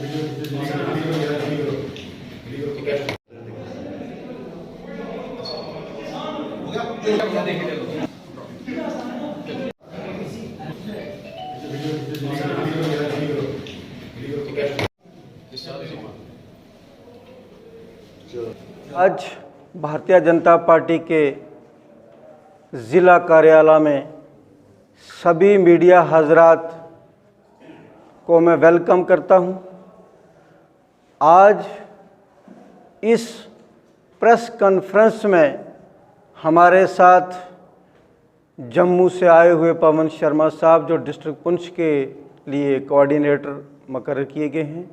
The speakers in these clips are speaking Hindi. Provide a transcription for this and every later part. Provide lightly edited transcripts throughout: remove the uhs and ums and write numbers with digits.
आज भारतीय जनता पार्टी के ज़िला कार्यालय में सभी मीडिया हजरात को मैं वेलकम करता हूं। आज इस प्रेस कॉन्फ्रेंस में हमारे साथ जम्मू से आए हुए पवन शर्मा साहब, जो डिस्ट्रिक्ट पुंछ के लिए कोऑर्डिनेटर मुकर्रर किए गए हैं,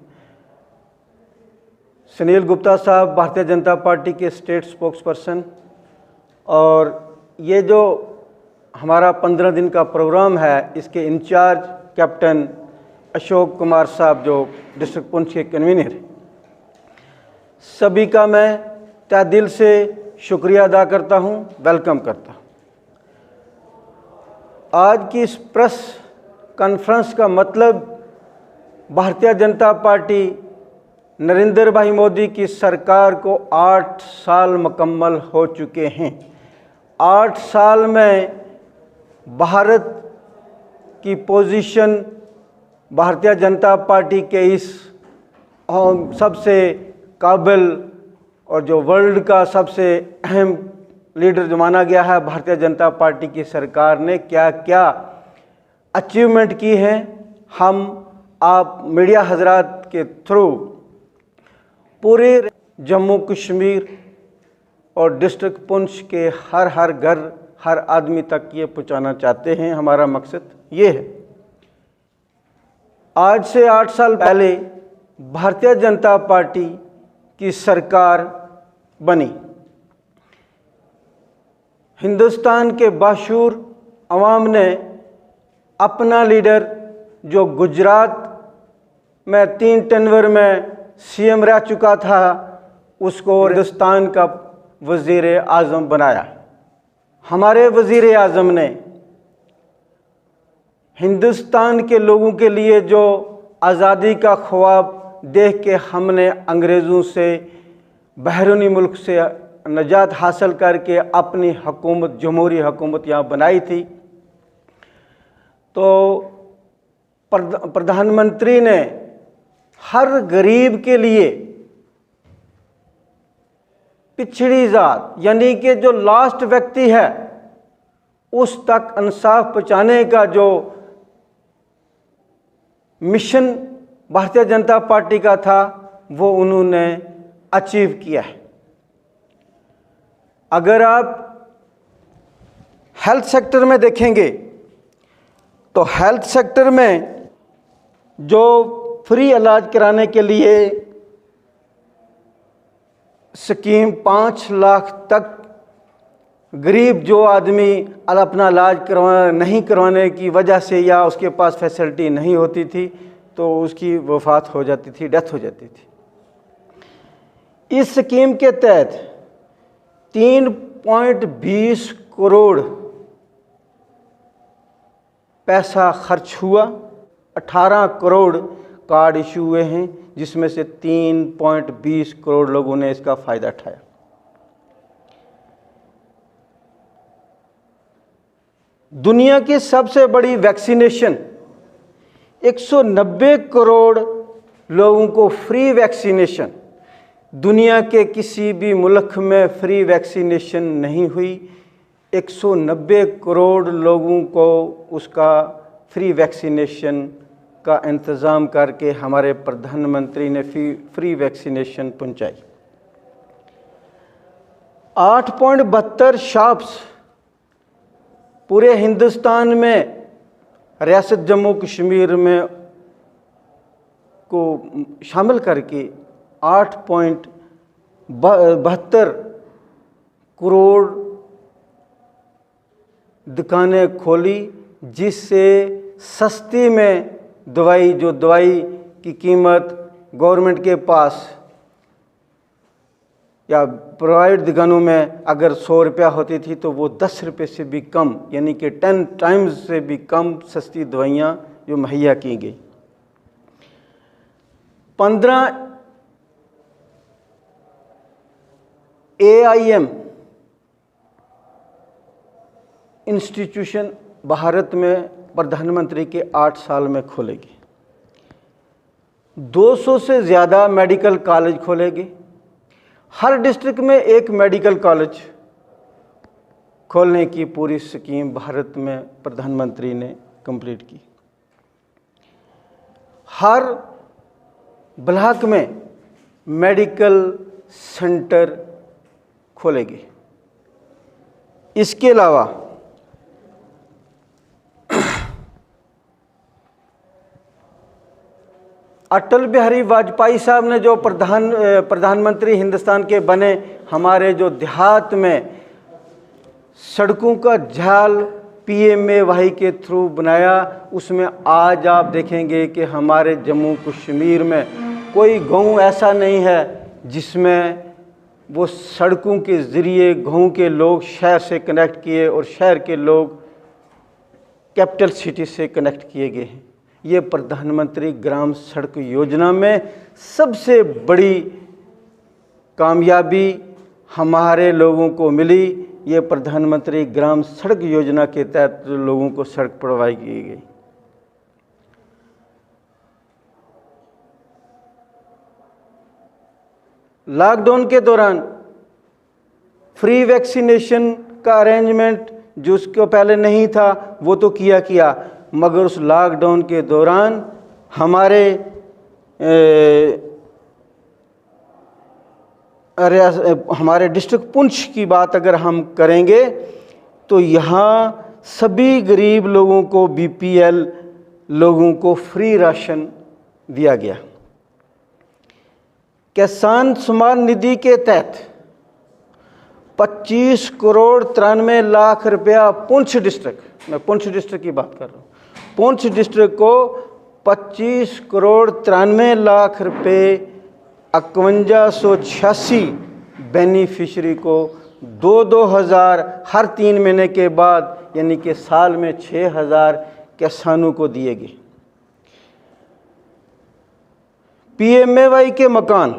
सुनील गुप्ता साहब भारतीय जनता पार्टी के स्टेट स्पोक्सपर्सन, और ये जो हमारा 15 दिन का प्रोग्राम है इसके इंचार्ज कैप्टन अशोक कुमार साहब, जो डिस्ट्रिक्ट पुंछ के कन्वीनर हैं। सभी का मैं तहे दिल से शुक्रिया अदा करता हूं, वेलकम करता हूं। आज की इस प्रेस कॉन्फ्रेंस का मतलब भारतीय जनता पार्टी नरेंद्र भाई मोदी की सरकार को 8 साल मुकम्मल हो चुके हैं। 8 साल में भारत की पोजीशन भारतीय जनता पार्टी के इस सबसे काबिल और जो वर्ल्ड का सबसे अहम लीडर जो माना गया है, भारतीय जनता पार्टी की सरकार ने क्या क्या अचीवमेंट की है, हम आप मीडिया हजरात के थ्रू पूरे जम्मू कश्मीर और डिस्ट्रिक्ट पुंछ के हर घर, हर आदमी तक ये पहुंचाना चाहते हैं। हमारा मकसद ये है। आज से 8 साल पहले भारतीय जनता पार्टी की सरकार बनी। हिंदुस्तान के बाशूर अवाम ने अपना लीडर, जो गुजरात में 3 टर्म में सीएम रह चुका था, उसको हिंदुस्तान का वज़ीर आज़म बनाया। हमारे वज़ीर आज़म ने हिंदुस्तान के लोगों के लिए जो आज़ादी का ख्वाब देख के हमने अंग्रेज़ों से, बैरूनी मुल्क से निजात हासिल करके अपनी हुकूमत, जमहूरी हुकूमत यहाँ बनाई थी, तो प्रधानमंत्री ने हर गरीब के लिए, पिछड़ी जात यानी कि जो लास्ट व्यक्ति है, उस तक इंसाफ पहुँचाने का जो मिशन भारतीय जनता पार्टी का था, वो उन्होंने अचीव किया है। अगर आप हेल्थ सेक्टर में देखेंगे तो हेल्थ सेक्टर में जो फ्री इलाज कराने के लिए स्कीम 5 लाख तक गरीब जो आदमी अपना इलाज नहीं करवाने की वजह से या उसके पास फैसिलिटी नहीं होती थी तो उसकी वफ़ात हो जाती थी, डेथ हो जाती थी। इस स्कीम के तहत 3.20 करोड़ पैसा खर्च हुआ, 18 करोड़ कार्ड इशू हुए हैं, जिसमें से 3.20 करोड़ लोगों ने इसका फ़ायदा उठाया। दुनिया की सबसे बड़ी वैक्सीनेशन, 190 करोड़ लोगों को फ्री वैक्सीनेशन, दुनिया के किसी भी मुल्क में फ्री वैक्सीनेशन नहीं हुई। 190 करोड़ लोगों को उसका फ्री वैक्सीनेशन का इंतज़ाम करके हमारे प्रधानमंत्री ने फ्री वैक्सीनेशन पहुंचाई। 8.72 शॉप्स पूरे हिंदुस्तान में, रियासत जम्मू कश्मीर में को शामिल करके 8.72 करोड़ दुकानें खोली, जिससे सस्ती में दवाई, जो दवाई की कीमत गवर्नमेंट के पास या प्राइवेट दुकानों में अगर 100 रुपया होती थी तो वो 10 रुपये से भी कम, यानी कि 10 टाइम्स से भी कम सस्ती दवाइयाँ जो मुहैया की गई। 15 AIM इंस्टीट्यूशन भारत में प्रधानमंत्री के 8 साल में खोलेगी। 200 से ज़्यादा मेडिकल कॉलेज खोलेगी। हर डिस्ट्रिक्ट में एक मेडिकल कॉलेज खोलने की पूरी स्कीम भारत में प्रधानमंत्री ने कंप्लीट की। हर ब्लॉक में मेडिकल सेंटर खोलेगी। इसके अलावा अटल बिहारी वाजपेयी साहब ने जो प्रधानमंत्री हिंदुस्तान के बने, हमारे जो देहात में सड़कों का जाल PMAY के थ्रू बनाया, उसमें आज आप देखेंगे कि हमारे जम्मू कश्मीर में कोई गांव ऐसा नहीं है जिसमें वो सड़कों के ज़रिए गांव के लोग शहर से कनेक्ट किए और शहर के लोग कैपिटल सिटी से कनेक्ट किए गए हैं। ये प्रधानमंत्री ग्राम सड़क योजना में सबसे बड़ी कामयाबी हमारे लोगों को मिली। ये प्रधानमंत्री ग्राम सड़क योजना के तहत लोगों को सड़क प्रोवाइड की गई। लॉकडाउन के दौरान फ्री वैक्सीनेशन का अरेंजमेंट जो उसको पहले नहीं था वो तो किया, मगर उस लॉकडाउन के दौरान हमारे डिस्ट्रिक्ट पुंछ की बात अगर हम करेंगे तो यहाँ सभी गरीब लोगों को, BPL लोगों को फ्री राशन दिया गया। किसान सम्मान निधि के तहत 25 करोड़ 93 लाख रुपया पुंछ डिस्ट्रिक्ट, मैं पुंछ डिस्ट्रिक्ट की बात कर रहा हूँ, पुंछ डिस्ट्रिक्ट को 25 करोड़ 93 लाख रुपए 5186 बेनिफिशरी को 2-2 हज़ार हर 3 महीने के बाद, यानी कि साल में 6,000 किसानों को दिए गए। PMAY के मकान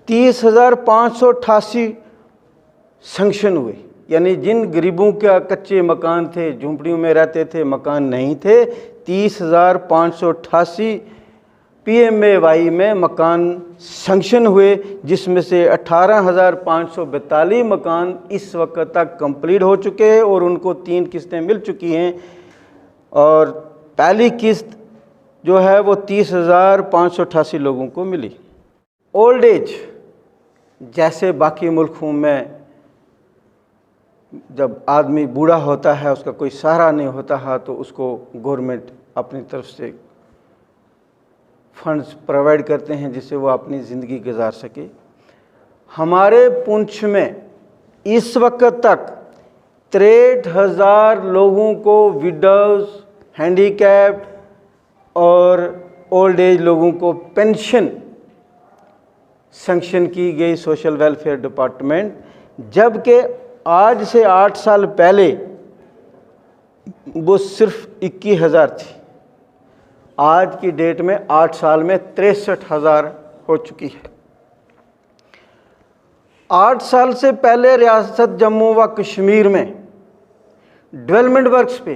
30,588 सैंक्शन हुए, यानी जिन गरीबों का कच्चे मकान थे, झुंपड़ियों में रहते थे, मकान नहीं थे, 30,588 PMAY में मकान सैंक्शन हुए, जिसमें से 18,542 मकान इस वक्त तक कंप्लीट हो चुके हैं और उनको 3 किस्तें मिल चुकी हैं। और पहली किस्त जो है वो 30,588 लोगों को मिली। ओल्ड एज, जैसे बाकी मुल्कों में जब आदमी बूढ़ा होता है, उसका कोई सहारा नहीं होता है, तो उसको गवर्नमेंट अपनी तरफ से फंड्स प्रोवाइड करते हैं जिससे वो अपनी ज़िंदगी गुजार सके। हमारे पुंछ में इस वक्त तक 63,000 लोगों को विडोज़, हैंडीकैप्ड और ओल्ड एज लोगों को पेंशन सैंक्शन की गई सोशल वेलफेयर डिपार्टमेंट, जबकि आज से 8 साल पहले वो सिर्फ 21,000 थी। आज की डेट में 8 साल में 63,000 हो चुकी है। 8 साल से पहले रियासत जम्मू व कश्मीर में डेवलपमेंट वर्क्स पे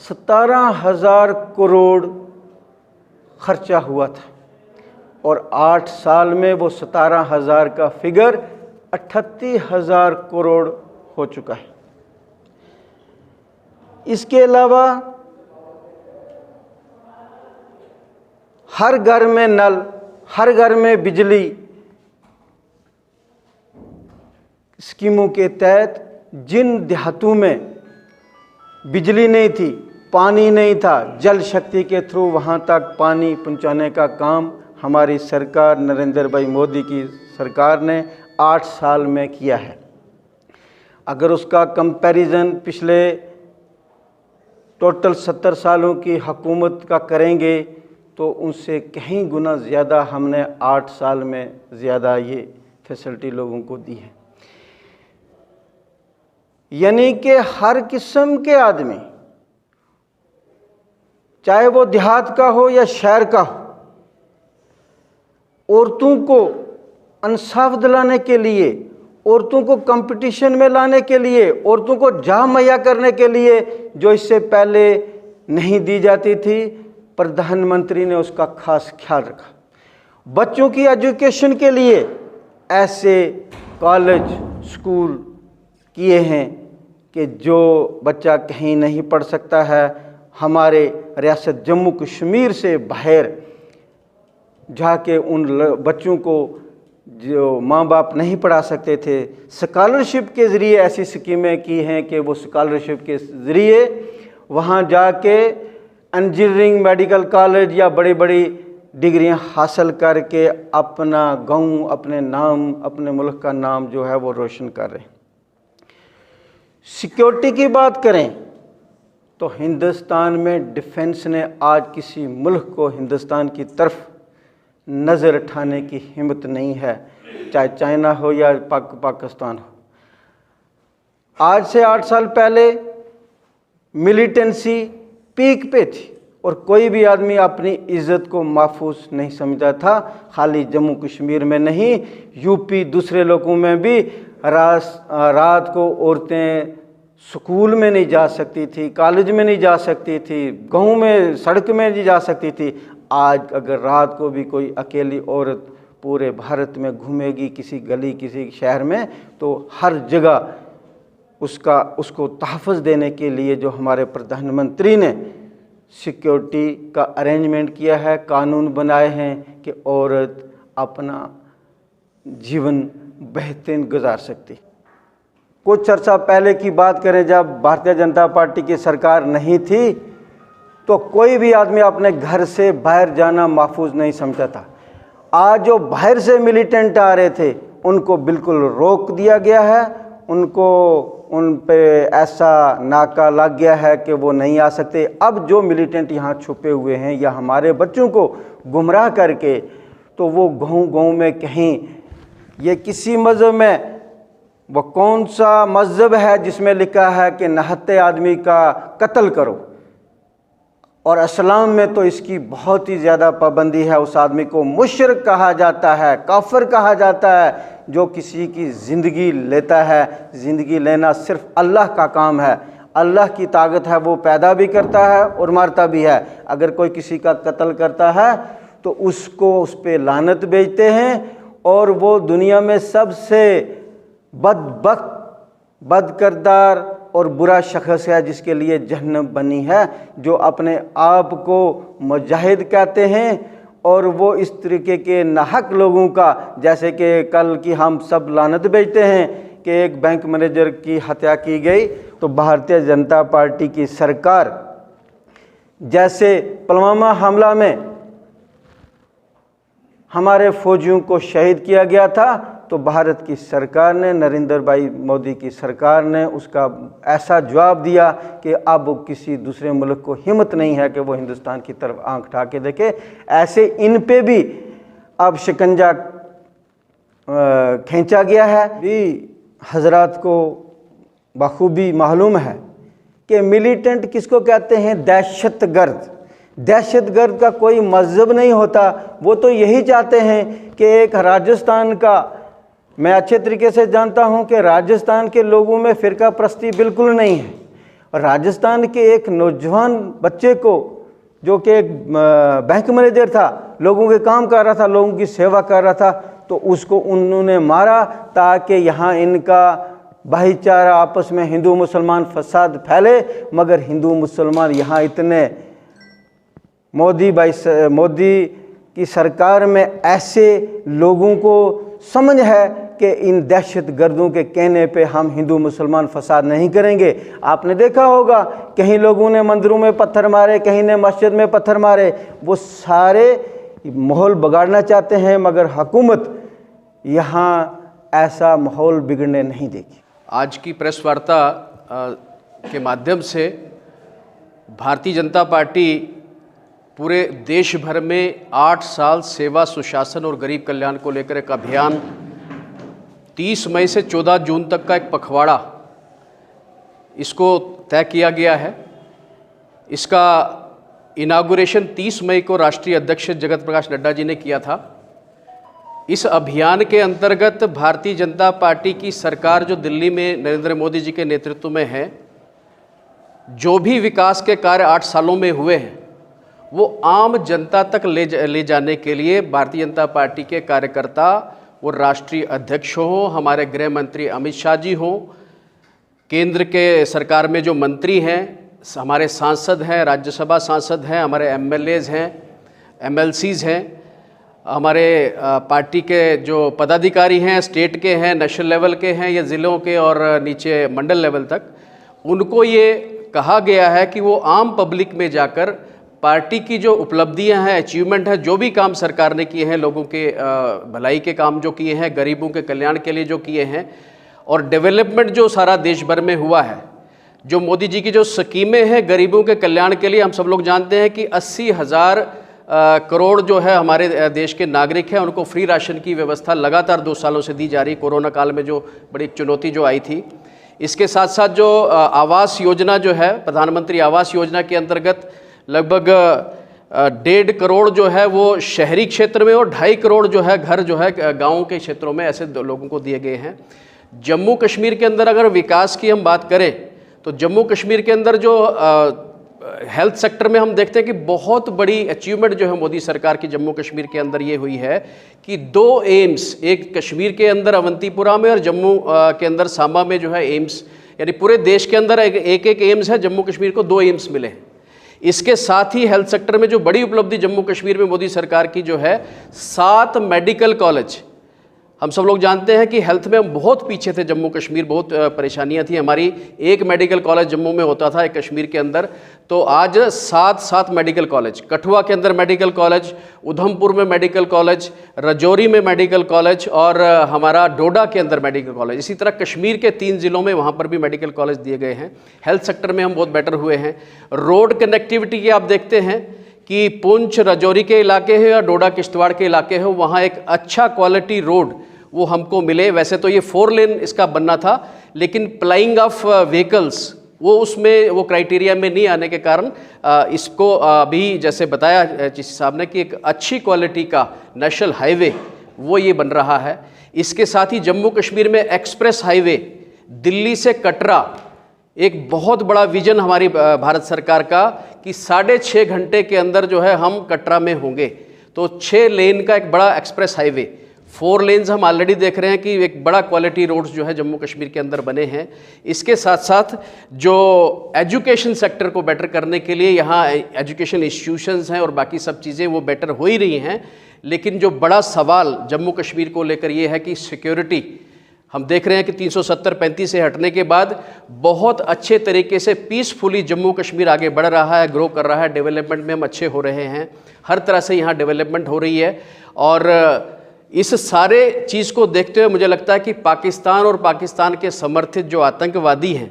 17,000 करोड़ खर्चा हुआ था और 8 साल में वो 17,000 का फिगर 38,000 करोड़ हो चुका है। इसके अलावा हर घर में नल, हर घर में बिजली स्कीमों के तहत जिन देहातों में बिजली नहीं थी, पानी नहीं था, जल शक्ति के थ्रू वहाँ तक पानी पहुँचाने का काम हमारी सरकार, नरेंद्र भाई मोदी की सरकार ने 8 साल में किया है। अगर उसका कंपैरिजन पिछले टोटल 70 सालों की हुकूमत का करेंगे तो उनसे कहीं गुना ज़्यादा हमने 8 साल में ज़्यादा ये फैसिलिटी लोगों को दी है। यानी कि हर किस्म के आदमी, चाहे वो देहात का हो या शहर का हो, औरतों को इंसाफ दिलाने के लिए, औरतों को कंपटीशन में लाने के लिए, औरतों को जगह मुहैया करने के लिए जो इससे पहले नहीं दी जाती थी, प्रधानमंत्री ने उसका खास ख्याल रखा। बच्चों की एजुकेशन के लिए ऐसे कॉलेज स्कूल किए हैं कि जो बच्चा कहीं नहीं पढ़ सकता है, हमारे रियासत जम्मू कश्मीर से बाहर जाके उन बच्चों को जो माँ बाप नहीं पढ़ा सकते थे, स्कॉलरशिप के ज़रिए ऐसी स्कीमें की हैं कि वो स्कॉलरशिप के ज़रिए वहाँ जाके इंजीनियरिंग, मेडिकल कॉलेज या बड़ी बड़ी डिग्रियां हासिल करके अपना गांव, अपने नाम, अपने मुल्क का नाम जो है वो रोशन कर रहे हैं। सिक्योरिटी की बात करें तो हिंदुस्तान में डिफेंस ने आज किसी मुल्क को हिंदुस्तान की तरफ नज़र उठाने की हिम्मत नहीं है, चाहे चाइना हो या पाकिस्तान हो। आज से 8 साल पहले मिलिटेंसी पीक पे थी और कोई भी आदमी अपनी इज़्ज़त को महफूज नहीं समझता था। खाली जम्मू कश्मीर में नहीं, यूपी दूसरे लोगों में भी रात को औरतें स्कूल में नहीं जा सकती थी, कॉलेज में नहीं जा सकती थी, गाँव में सड़क में नहीं जा सकती थी। आज अगर रात को भी कोई अकेली औरत पूरे भारत में घूमेगी, किसी गली, किसी शहर में, तो हर जगह उसको तहफ़्फ़ुज़ देने के लिए जो हमारे प्रधानमंत्री ने सिक्योरिटी का अरेंजमेंट किया है, कानून बनाए हैं कि औरत अपना जीवन बेहतरीन गुजार सकती। कुछ अर्सा पहले की बात करें, जब भारतीय जनता पार्टी की सरकार नहीं थी तो कोई भी आदमी अपने घर से बाहर जाना महफूज नहीं समझता था। आज जो बाहर से मिलिटेंट आ रहे थे उनको बिल्कुल रोक दिया गया है, उन पे ऐसा नाका लग गया है कि वो नहीं आ सकते। अब जो मिलिटेंट यहाँ छुपे हुए हैं या हमारे बच्चों को गुमराह करके, तो वो गाँव में कहीं, ये किसी मज़हब में, वो कौन सा मज़हब है जिसमें लिखा है कि नहत्ते आदमी का कत्ल करो, और इस्लाम में तो इसकी बहुत ही ज़्यादा पाबंदी है। उस आदमी को मुशरिक कहा जाता है, काफिर कहा जाता है जो किसी की ज़िंदगी लेता है। ज़िंदगी लेना सिर्फ अल्लाह का काम है, अल्लाह की ताकत है, वो पैदा भी करता है और मारता भी है। अगर कोई किसी का कत्ल करता है तो उसको उस पर लानत भेजते हैं, और वो दुनिया में सबसे बदबख्त, बदकिरदार और बुरा शख्स है जिसके लिए जहन्नम बनी है, जो अपने आप को मुजाहिद कहते हैं। और वो इस तरीके के नाहक लोगों का, जैसे कि कल की हम सब लानत भेजते हैं कि एक बैंक मैनेजर की हत्या की गई, तो भारतीय जनता पार्टी की सरकार, जैसे पुलवामा हमला में हमारे फौजियों को शहीद किया गया था, तो भारत की सरकार ने, नरेंद्र भाई मोदी की सरकार ने उसका ऐसा जवाब दिया कि अब किसी दूसरे मुल्क को हिम्मत नहीं है कि वो हिंदुस्तान की तरफ आंख उठा के देखे। ऐसे इन पे भी अब शिकंजा खींचा गया है। भी हजरात को बखूबी मालूम है कि मिलिटेंट किसको कहते हैं, दहशतगर्द। दहशतगर्द का कोई मज़हब नहीं होता, वो तो यही चाहते हैं कि एक राजस्थान का, मैं अच्छे तरीके से जानता हूं कि राजस्थान के लोगों में फ़िरका परस्ती बिल्कुल नहीं है। और राजस्थान के एक नौजवान बच्चे को, जो कि एक बैंक मैनेजर था, लोगों के काम कर रहा था, लोगों की सेवा कर रहा था, तो उसको उन्होंने मारा ताकि यहाँ इनका भाईचारा, आपस में हिंदू मुसलमान फसाद फैले। मगर हिंदू मुसलमान यहाँ इतने, मोदी की सरकार में ऐसे लोगों को समझ है कि इन दहशतगर्दों के कहने पे हम हिंदू मुसलमान फसाद नहीं करेंगे। आपने देखा होगा कहीं लोगों ने मंदिरों में पत्थर मारे, कहीं ने मस्जिद में पत्थर मारे, वो सारे माहौल बिगाड़ना चाहते हैं, मगर हुकूमत यहाँ ऐसा माहौल बिगड़ने नहीं देगी। आज की प्रेस वार्ता के माध्यम से भारतीय जनता पार्टी पूरे देश भर में 8 साल सेवा, सुशासन और गरीब कल्याण को लेकर एक अभियान 30 मई से 14 जून तक का एक पखवाड़ा, इसको तय किया गया है। इसका इनागुरेशन 30 मई को राष्ट्रीय अध्यक्ष जगत प्रकाश नड्डा जी ने किया था। इस अभियान के अंतर्गत भारतीय जनता पार्टी की सरकार जो दिल्ली में नरेंद्र मोदी जी के नेतृत्व में है, जो भी विकास के कार्य 8 सालों में हुए हैं वो आम जनता तक ले जाने के लिए भारतीय जनता पार्टी के कार्यकर्ता, वो राष्ट्रीय अध्यक्ष हों, हमारे गृह मंत्री अमित शाह जी हों, केंद्र के सरकार में जो मंत्री हैं, हमारे सांसद हैं, राज्यसभा सांसद हैं, हमारे एमएलएज हैं, एमएलसीज हैं, हमारे पार्टी के जो पदाधिकारी हैं, स्टेट के हैं, नेशनल लेवल के हैं या ज़िलों के और नीचे मंडल लेवल तक, उनको ये कहा गया है कि वो आम पब्लिक में जाकर पार्टी की जो उपलब्धियां हैं, अचीवमेंट है, जो भी काम सरकार ने किए हैं, लोगों के भलाई के काम जो किए हैं, गरीबों के कल्याण के लिए जो किए हैं और डेवलपमेंट जो सारा देश भर में हुआ है, जो मोदी जी की जो स्कीमें हैं गरीबों के कल्याण के लिए, हम सब लोग जानते हैं कि 80,000 करोड़ जो है हमारे देश के नागरिक हैं, उनको फ्री राशन की व्यवस्था लगातार 2 सालों से दी जा रही। कोरोना काल में जो बड़ी चुनौती जो आई थी, इसके साथ साथ जो आवास योजना जो है, प्रधानमंत्री आवास योजना के अंतर्गत लगभग 1.5 करोड़ जो है वो शहरी क्षेत्र में और 2.5 करोड़ जो है घर जो है गाँव के क्षेत्रों में ऐसे लोगों को दिए गए हैं। जम्मू कश्मीर के अंदर अगर विकास की हम बात करें तो जम्मू कश्मीर के अंदर जो हेल्थ सेक्टर में हम देखते हैं कि बहुत बड़ी अचीवमेंट जो है मोदी सरकार की जम्मू कश्मीर के अंदर ये हुई है कि 2 एम्स, एक कश्मीर के अंदर अवंतीपुरा में और जम्मू के अंदर सांबा में जो है एम्स, यानी पूरे देश के अंदर एक एम्स है, जम्मू कश्मीर को 2 एम्स मिले हैं। इसके साथ ही हेल्थ सेक्टर में जो बड़ी उपलब्धि जम्मू कश्मीर में मोदी सरकार की जो है 7 मेडिकल कॉलेज। हम सब लोग जानते हैं कि हेल्थ में हम बहुत पीछे थे, जम्मू कश्मीर बहुत परेशानियां थी हमारी। एक मेडिकल कॉलेज जम्मू में होता था, एक कश्मीर के अंदर, तो आज 7 मेडिकल कॉलेज, कठुआ के अंदर मेडिकल कॉलेज, उधमपुर में मेडिकल कॉलेज, राजौरी में मेडिकल कॉलेज और हमारा डोडा के अंदर मेडिकल कॉलेज। इसी तरह कश्मीर के 3 ज़िलों में वहाँ पर भी मेडिकल कॉलेज दिए गए हैं। हेल्थ सेक्टर में हम बहुत बेटर हुए हैं। रोड कनेक्टिविटी की आप देखते हैं कि पुंछ राजौरी के इलाके हैं या डोडा किश्तवाड़ के इलाके हैं, वहाँ एक अच्छा क्वालिटी रोड वो हमको मिले। वैसे तो ये 4 लेन इसका बनना था, लेकिन प्लाइंग ऑफ व्हीकल्स वो उसमें वो क्राइटेरिया में नहीं आने के कारण इसको अभी जैसे बताया चिश्ती साहब ने कि एक अच्छी क्वालिटी का नेशनल हाईवे वो ये बन रहा है। इसके साथ ही जम्मू कश्मीर में एक्सप्रेस हाईवे दिल्ली से कटरा, एक बहुत बड़ा विजन हमारी भारत सरकार का कि 6.5 घंटे के अंदर जो है हम कटरा में होंगे। तो 6 लेन का एक बड़ा एक्सप्रेस हाईवे, 4 लेन्स हम ऑलरेडी देख रहे हैं कि एक बड़ा क्वालिटी रोड्स जो है जम्मू कश्मीर के अंदर बने हैं। इसके साथ साथ जो एजुकेशन सेक्टर को बेटर करने के लिए यहाँ एजुकेशन इंस्टीट्यूशंस हैं और बाकी सब चीज़ें वो बेटर हो ही रही हैं, लेकिन जो बड़ा सवाल जम्मू कश्मीर को लेकर ये है कि सिक्योरिटी। हम देख रहे हैं कि 370-35 से हटने के बाद बहुत अच्छे तरीके से पीसफुली जम्मू कश्मीर आगे बढ़ रहा है, ग्रो कर रहा है, डेवलपमेंट में हम अच्छे हो रहे हैं, हर तरह से यहाँ डेवलपमेंट हो रही है। और इस सारे चीज़ को देखते हुए मुझे लगता है कि पाकिस्तान और पाकिस्तान के समर्थित जो आतंकवादी हैं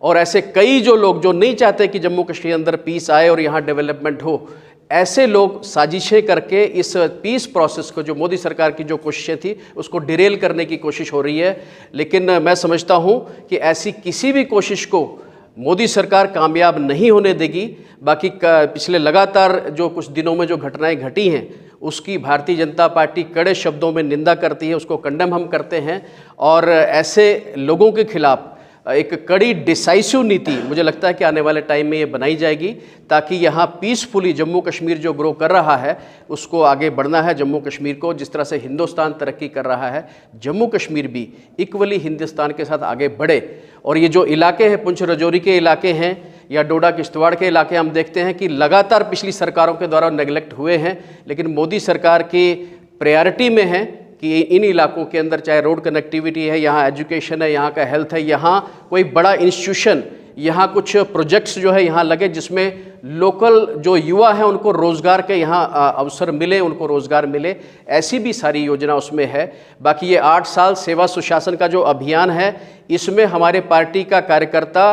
और ऐसे कई जो लोग जो नहीं चाहते कि जम्मू कश्मीर अंदर पीस आए और यहाँ डेवलपमेंट हो, ऐसे लोग साजिशें करके इस पीस प्रोसेस को, जो मोदी सरकार की जो कोशिशें थी, उसको डिरेल करने की कोशिश हो रही है। लेकिन मैं समझता हूँ कि ऐसी किसी भी कोशिश को मोदी सरकार कामयाब नहीं होने देगी। बाकी पिछले लगातार जो कुछ दिनों में जो घटनाएं घटी हैं उसकी भारतीय जनता पार्टी कड़े शब्दों में निंदा करती है, उसको कंडेम हम करते हैं और ऐसे लोगों के खिलाफ एक कड़ी डिसाइसिव नीति मुझे लगता है कि आने वाले टाइम में ये बनाई जाएगी, ताकि यहाँ पीसफुली जम्मू कश्मीर जो ग्रो कर रहा है उसको आगे बढ़ना है। जम्मू कश्मीर को जिस तरह से हिंदुस्तान तरक्की कर रहा है, जम्मू कश्मीर भी इक्वली हिंदुस्तान के साथ आगे बढ़े। और ये जो इलाके हैं, पुंछ राजौरी के इलाके हैं या डोडा किश्तवाड़ के इलाके, हम देखते हैं कि लगातार पिछली सरकारों के द्वारा नेगलेक्ट हुए हैं, लेकिन मोदी सरकार की प्रायोरिटी में है कि इन इलाकों के अंदर चाहे रोड कनेक्टिविटी है, यहाँ एजुकेशन है, यहाँ का हेल्थ है, यहाँ कोई बड़ा इंस्टीट्यूशन, यहाँ कुछ प्रोजेक्ट्स जो है यहाँ लगे जिसमें लोकल जो युवा हैं उनको रोज़गार के यहाँ अवसर मिले, उनको रोज़गार मिले, ऐसी भी सारी योजना उसमें है। बाकी ये 8 साल सेवा सुशासन का जो अभियान है, इसमें हमारे पार्टी का कार्यकर्ता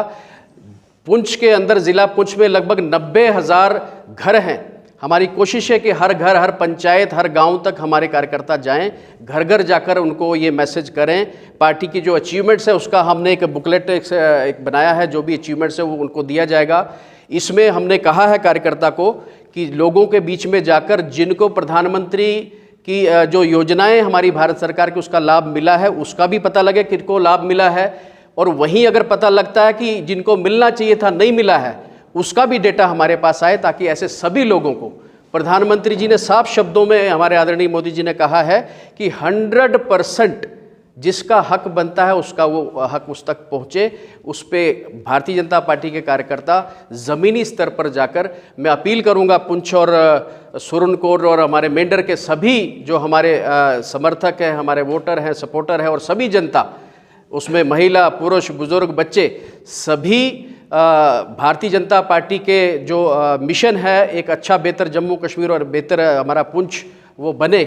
पुंछ के अंदर, ज़िला पुंछ में लगभग 90,000 घर हैं। हमारी कोशिश है कि हर घर, हर पंचायत, हर गांव तक हमारे कार्यकर्ता जाएं, घर घर जाकर उनको ये मैसेज करें। पार्टी की जो अचीवमेंट्स है उसका हमने एक बुकलेट एक बनाया है, जो भी अचीवमेंट्स है वो उनको दिया जाएगा। इसमें हमने कहा है कार्यकर्ता को कि लोगों के बीच में जाकर जिनको प्रधानमंत्री कि जो योजनाएं हमारी भारत सरकार की उसका लाभ मिला है उसका भी पता लगे किनको लाभ मिला है, और वहीं अगर पता लगता है कि जिनको मिलना चाहिए था नहीं मिला है उसका भी डेटा हमारे पास आए, ताकि ऐसे सभी लोगों को, प्रधानमंत्री जी ने साफ शब्दों में, हमारे आदरणीय मोदी जी ने कहा है कि 100% जिसका हक बनता है उसका वो हक उस तक पहुँचे। उस पर भारतीय जनता पार्टी के कार्यकर्ता ज़मीनी स्तर पर जाकर, मैं अपील करूँगा पुंछ और सुरनकोर और हमारे मेंढर के सभी जो हमारे समर्थक हैं, हमारे वोटर हैं, सपोर्टर हैं और सभी जनता, उसमें महिला, पुरुष, बुजुर्ग, बच्चे, सभी भारतीय जनता पार्टी के जो मिशन है एक अच्छा बेहतर जम्मू कश्मीर और बेहतर हमारा पुंछ वो बने,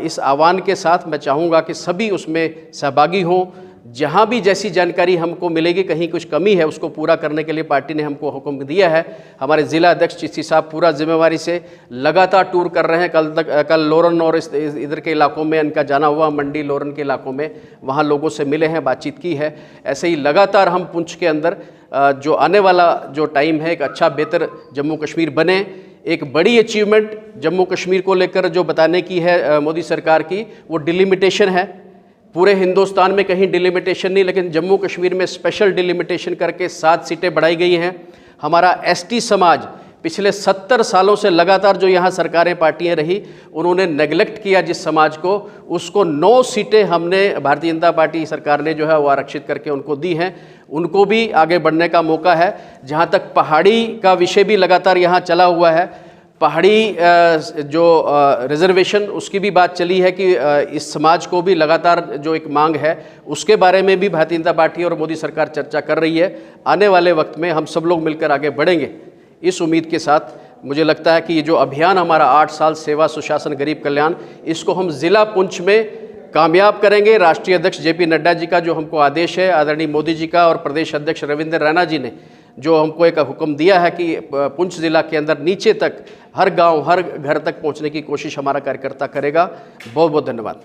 इस आह्वान के साथ मैं चाहूँगा कि सभी उसमें सहभागी हों। जहाँ भी जैसी जानकारी हमको मिलेगी, कहीं कुछ कमी है, उसको पूरा करने के लिए पार्टी ने हमको हुक्म दिया है। हमारे ज़िला अध्यक्ष चिश्ती साहब पूरा जिम्मेवारी से लगातार टूर कर रहे हैं। कल लोरन और इधर के इलाकों में इनका जाना हुआ, मंडी लोरन के इलाकों में, वहाँ लोगों से मिले हैं, बातचीत की है। ऐसे ही लगातार हम पुंछ के अंदर जो आने वाला जो टाइम है एक अच्छा बेहतर जम्मू कश्मीर बने। एक बड़ी अचीवमेंट जम्मू कश्मीर को लेकर जो बताने की है मोदी सरकार की, वो डिलिमिटेशन है। पूरे हिंदुस्तान में कहीं डिलिमिटेशन नहीं, लेकिन जम्मू कश्मीर में स्पेशल डिलिमिटेशन करके 7 सीटें बढ़ाई गई हैं। हमारा एसटी समाज पिछले 70 सालों से लगातार जो यहाँ सरकारें पार्टियाँ रही, उन्होंने नेगलेक्ट किया जिस समाज को, उसको 9 सीटें हमने भारतीय जनता पार्टी सरकार ने जो है वो आरक्षित करके उनको दी हैं। उनको भी आगे बढ़ने का मौका है। जहाँ तक पहाड़ी का विषय भी लगातार यहाँ चला हुआ है, पहाड़ी जो रिजर्वेशन उसकी भी बात चली है कि इस समाज को भी लगातार जो एक मांग है उसके बारे में भी भारतीय जनता पार्टी और मोदी सरकार चर्चा कर रही है। आने वाले वक्त में हम सब लोग मिलकर आगे बढ़ेंगे, इस उम्मीद के साथ मुझे लगता है कि ये जो अभियान हमारा 8 साल सेवा सुशासन गरीब कल्याण, इसको हम ज़िला पुंछ में कामयाब करेंगे। राष्ट्रीय अध्यक्ष जेपी नड्डा जी का जो हमको आदेश है, आदरणीय मोदी जी का और प्रदेश अध्यक्ष रविंद्र रैना जी ने जो हमको एक हुक्म दिया है कि पुंछ ज़िला के अंदर नीचे तक, हर गांव, हर घर तक पहुंचने की कोशिश हमारा कार्यकर्ता करेगा। बहुत बहुत धन्यवाद।